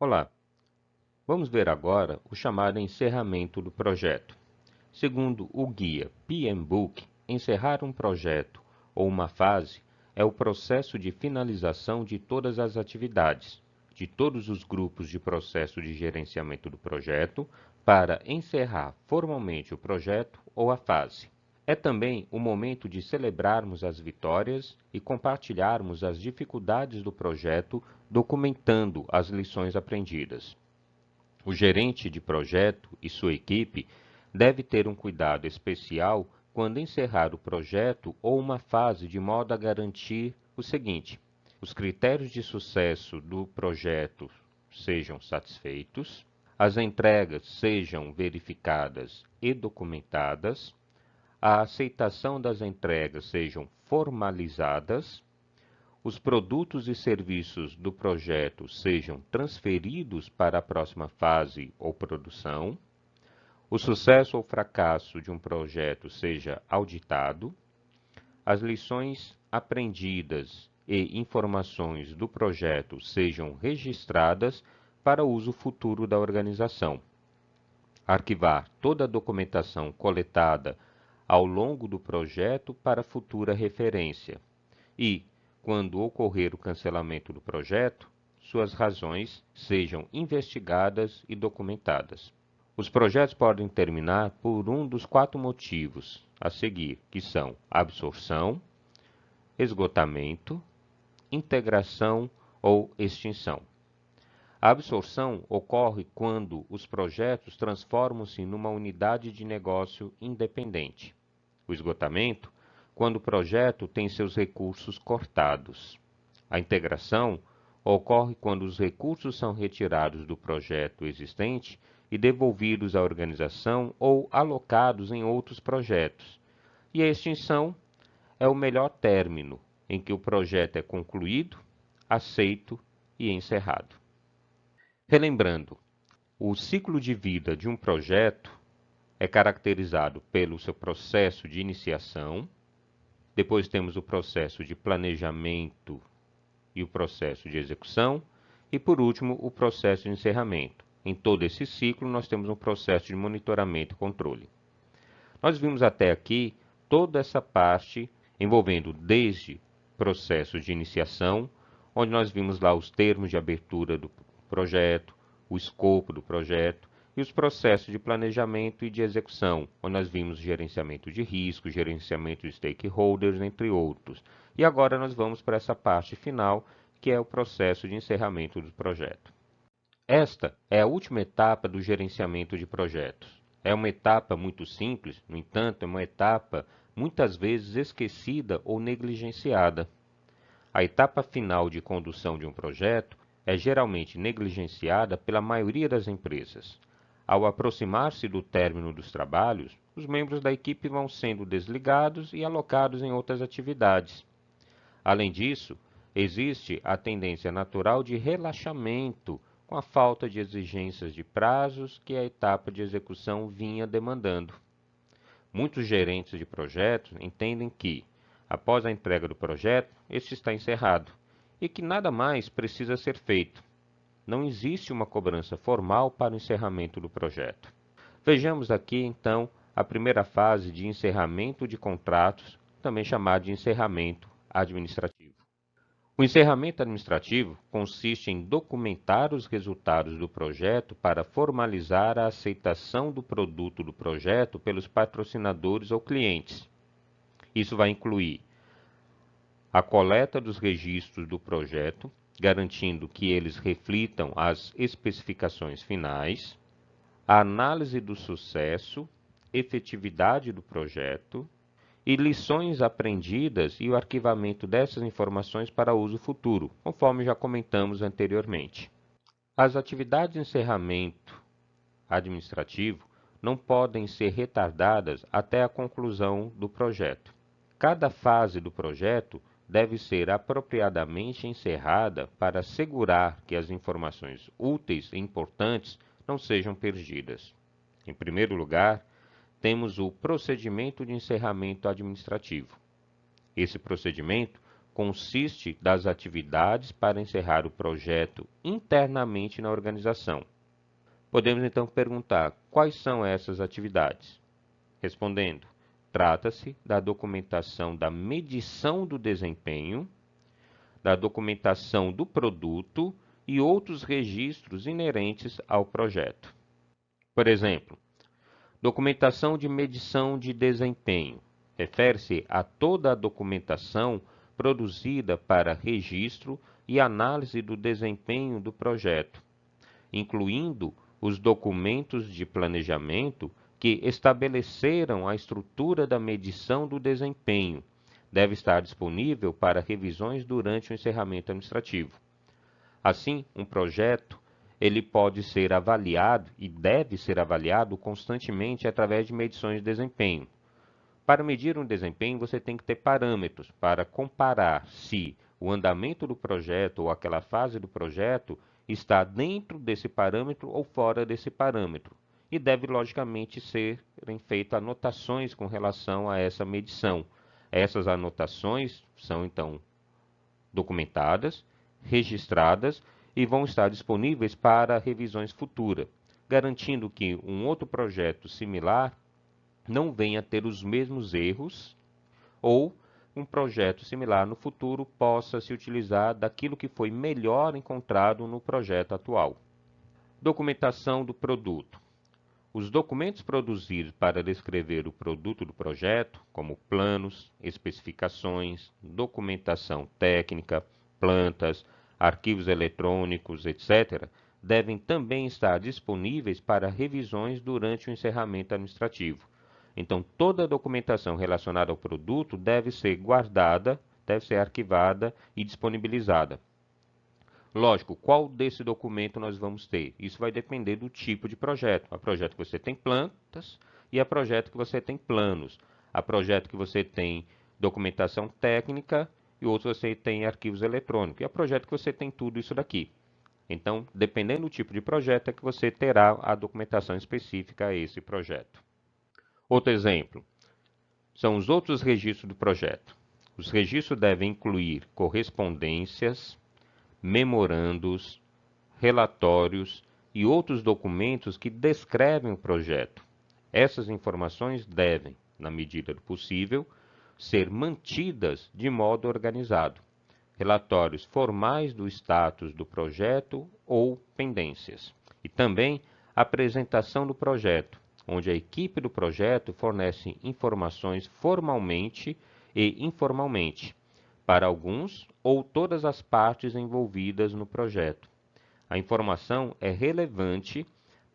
Olá, vamos ver agora o chamado encerramento do projeto. Segundo o guia PMBOK, encerrar um projeto ou uma fase é o processo de finalização de todas as atividades, de todos os grupos de processo de gerenciamento do projeto, para encerrar formalmente o projeto ou a fase. É também o momento de celebrarmos as vitórias e compartilharmos as dificuldades do projeto, documentando as lições aprendidas. O gerente de projeto e sua equipe deve ter um cuidado especial quando encerrar o projeto ou uma fase de modo a garantir o seguinte: os critérios de sucesso do projeto sejam satisfeitos, as entregas sejam verificadas e documentadas, a aceitação das entregas sejam formalizadas, os produtos e serviços do projeto sejam transferidos para a próxima fase ou produção, o sucesso ou fracasso de um projeto seja auditado, as lições aprendidas e informações do projeto sejam registradas para uso futuro da organização. Arquivar toda a documentação coletada ao longo do projeto para futura referência e, quando ocorrer o cancelamento do projeto, suas razões sejam investigadas e documentadas. Os projetos podem terminar por um dos 4 motivos a seguir, que são absorção, esgotamento, integração ou extinção. A absorção ocorre quando os projetos transformam-se numa unidade de negócio independente. O esgotamento, quando o projeto tem seus recursos cortados. A integração ocorre quando os recursos são retirados do projeto existente e devolvidos à organização ou alocados em outros projetos. E a extinção é o melhor término, em que o projeto é concluído, aceito e encerrado. Relembrando, o ciclo de vida de um projeto é caracterizado pelo seu processo de iniciação, depois temos o processo de planejamento e o processo de execução, e por último o processo de encerramento. Em todo esse ciclo nós temos um processo de monitoramento e controle. Nós vimos até aqui toda essa parte envolvendo desde processos de iniciação, onde nós vimos lá os termos de abertura do projeto, o escopo do projeto, e os processos de planejamento e de execução, onde nós vimos gerenciamento de risco, gerenciamento de stakeholders, entre outros. E agora nós vamos para essa parte final, que é o processo de encerramento do projeto. Esta é a última etapa do gerenciamento de projetos. É uma etapa muito simples, no entanto, é uma etapa muitas vezes esquecida ou negligenciada. A etapa final de condução de um projeto é geralmente negligenciada pela maioria das empresas. Ao aproximar-se do término dos trabalhos, os membros da equipe vão sendo desligados e alocados em outras atividades. Além disso, existe a tendência natural de relaxamento com a falta de exigências de prazos que a etapa de execução vinha demandando. Muitos gerentes de projetos entendem que, após a entrega do projeto, este está encerrado e que nada mais precisa ser feito. Não existe uma cobrança formal para o encerramento do projeto. Vejamos aqui, então, a primeira fase de encerramento de contratos, também chamada de encerramento administrativo. O encerramento administrativo consiste em documentar os resultados do projeto para formalizar a aceitação do produto do projeto pelos patrocinadores ou clientes. Isso vai incluir a coleta dos registros do projeto, garantindo que eles reflitam as especificações finais, a análise do sucesso, efetividade do projeto e lições aprendidas e o arquivamento dessas informações para uso futuro, conforme já comentamos anteriormente. As atividades de encerramento administrativo não podem ser retardadas até a conclusão do projeto. Cada fase do projeto deve ser apropriadamente encerrada para assegurar que as informações úteis e importantes não sejam perdidas. Em primeiro lugar, temos o procedimento de encerramento administrativo. Esse procedimento consiste das atividades para encerrar o projeto internamente na organização. Podemos então perguntar quais são essas atividades? Respondendo, trata-se da documentação da medição do desempenho, da documentação do produto e outros registros inerentes ao projeto. Por exemplo, documentação de medição de desempenho refere-se a toda a documentação produzida para registro e análise do desempenho do projeto, incluindo os documentos de planejamento que estabeleceram a estrutura da medição do desempenho. Deve estar disponível para revisões durante o encerramento administrativo. Assim, um projeto ele pode ser avaliado e deve ser avaliado constantemente através de medições de desempenho. Para medir um desempenho, você tem que ter parâmetros para comparar se o andamento do projeto ou aquela fase do projeto está dentro desse parâmetro ou fora desse parâmetro. E deve, logicamente, serem feitas anotações com relação a essa medição. Essas anotações são, então, documentadas, registradas e vão estar disponíveis para revisões futuras, garantindo que um outro projeto similar não venha a ter os mesmos erros ou um projeto similar no futuro possa se utilizar daquilo que foi melhor encontrado no projeto atual. Documentação do produto. Os documentos produzidos para descrever o produto do projeto, como planos, especificações, documentação técnica, plantas, arquivos eletrônicos, etc., devem também estar disponíveis para revisões durante o encerramento administrativo. Então, toda a documentação relacionada ao produto deve ser guardada, deve ser arquivada e disponibilizada. Lógico, qual desse documento nós vamos ter? Isso vai depender do tipo de projeto. Há projeto que você tem plantas e há projeto que você tem planos. Há projeto que você tem documentação técnica e outros você tem arquivos eletrônicos. E há projeto que você tem tudo isso daqui. Então, dependendo do tipo de projeto, é que você terá a documentação específica a esse projeto. Outro exemplo são os outros registros do projeto. Os registros devem incluir correspondências, memorandos, relatórios e outros documentos que descrevem o projeto. Essas informações devem, na medida do possível, ser mantidas de modo organizado. Relatórios formais do status do projeto ou pendências. E também a apresentação do projeto, onde a equipe do projeto fornece informações formalmente e informalmente, para alguns ou todas as partes envolvidas no projeto. A informação é relevante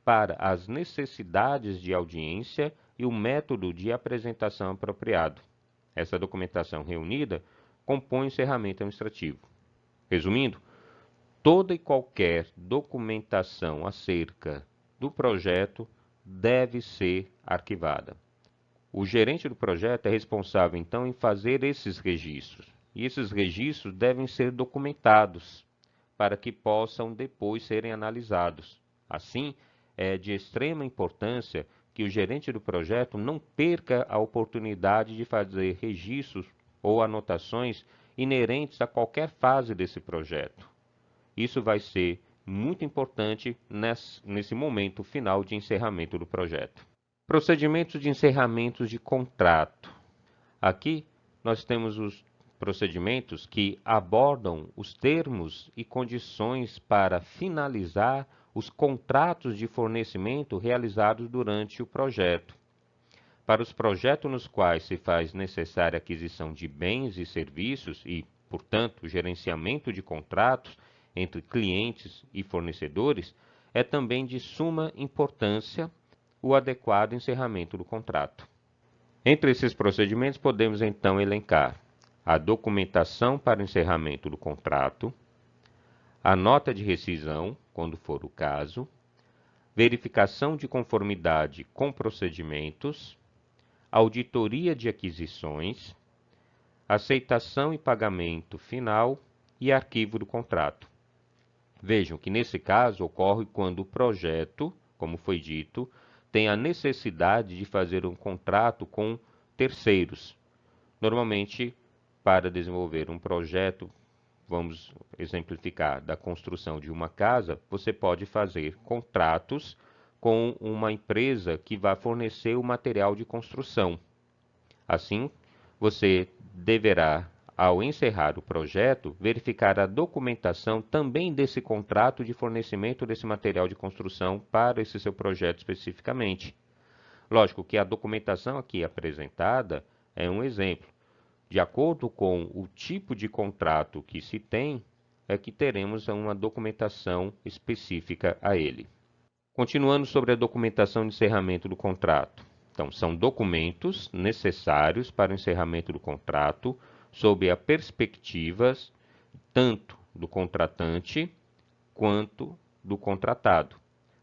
para as necessidades de audiência e o método de apresentação apropriado. Essa documentação reunida compõe o encerramento administrativo. Resumindo, toda e qualquer documentação acerca do projeto deve ser arquivada. O gerente do projeto é responsável, então, em fazer esses registros. E esses registros devem ser documentados para que possam depois serem analisados. Assim, é de extrema importância que o gerente do projeto não perca a oportunidade de fazer registros ou anotações inerentes a qualquer fase desse projeto. Isso vai ser muito importante nesse momento final de encerramento do projeto. Procedimentos de encerramento de contrato. Aqui nós temos os procedimentos que abordam os termos e condições para finalizar os contratos de fornecimento realizados durante o projeto. Para os projetos nos quais se faz necessária a aquisição de bens e serviços e, portanto, o gerenciamento de contratos entre clientes e fornecedores, é também de suma importância o adequado encerramento do contrato. Entre esses procedimentos, podemos então elencar a documentação para encerramento do contrato, a nota de rescisão, quando for o caso, verificação de conformidade com procedimentos, auditoria de aquisições, aceitação e pagamento final e arquivo do contrato. Vejam que nesse caso ocorre quando o projeto, como foi dito, tem a necessidade de fazer um contrato com terceiros, normalmente para desenvolver um projeto, vamos exemplificar, da construção de uma casa, você pode fazer contratos com uma empresa que vai fornecer o material de construção. Assim, você deverá, ao encerrar o projeto, verificar a documentação também desse contrato de fornecimento desse material de construção para esse seu projeto especificamente. Lógico que a documentação aqui apresentada é um exemplo. De acordo com o tipo de contrato que se tem, é que teremos uma documentação específica a ele. Continuando sobre a documentação de encerramento do contrato. Então, são documentos necessários para o encerramento do contrato, sob a perspectiva tanto do contratante quanto do contratado.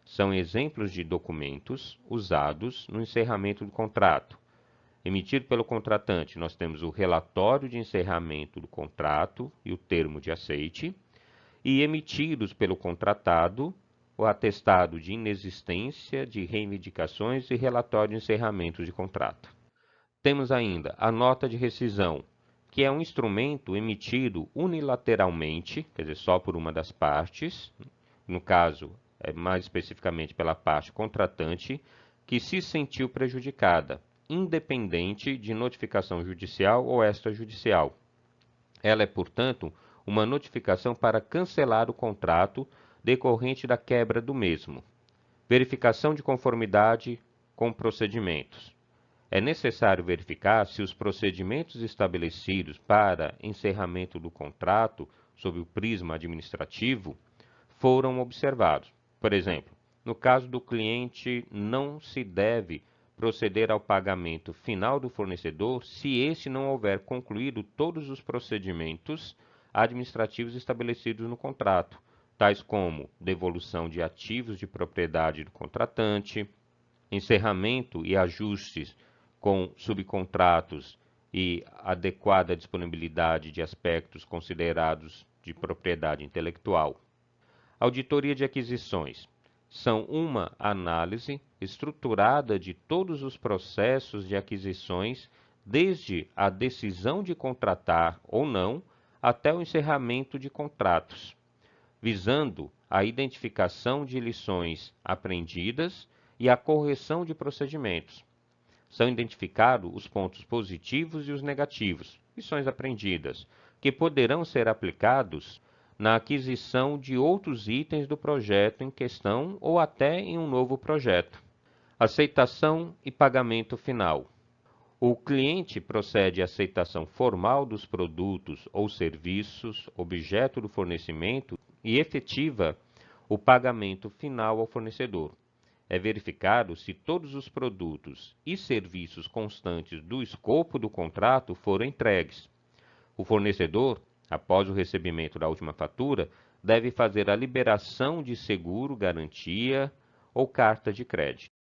São exemplos de documentos usados no encerramento do contrato. Emitido pelo contratante, nós temos o relatório de encerramento do contrato e o termo de aceite, e emitidos pelo contratado, o atestado de inexistência de reivindicações e relatório de encerramento de contrato. Temos ainda a nota de rescisão, que é um instrumento emitido unilateralmente, quer dizer, só por uma das partes, no caso, mais especificamente pela parte contratante, que se sentiu prejudicada, independente de notificação judicial ou extrajudicial. Ela é, portanto, uma notificação para cancelar o contrato decorrente da quebra do mesmo. Verificação de conformidade com procedimentos. É necessário verificar se os procedimentos estabelecidos para encerramento do contrato, sob o prisma administrativo, foram observados. Por exemplo, no caso do cliente, não se deve proceder ao pagamento final do fornecedor se este não houver concluído todos os procedimentos administrativos estabelecidos no contrato, tais como devolução de ativos de propriedade do contratante, encerramento e ajustes com subcontratos e adequada disponibilidade de aspectos considerados de propriedade intelectual. Auditoria de aquisições. São uma análise estruturada de todos os processos de aquisições, desde a decisão de contratar ou não, até o encerramento de contratos, visando a identificação de lições aprendidas e a correção de procedimentos. São identificados os pontos positivos e os negativos, lições aprendidas, que poderão ser aplicados na aquisição de outros itens do projeto em questão ou até em um novo projeto. Aceitação e pagamento final. O cliente procede à aceitação formal dos produtos ou serviços objeto do fornecimento e efetiva o pagamento final ao fornecedor. É verificado se todos os produtos e serviços constantes do escopo do contrato foram entregues. O fornecedor, após o recebimento da última fatura, deve fazer a liberação de seguro, garantia ou carta de crédito.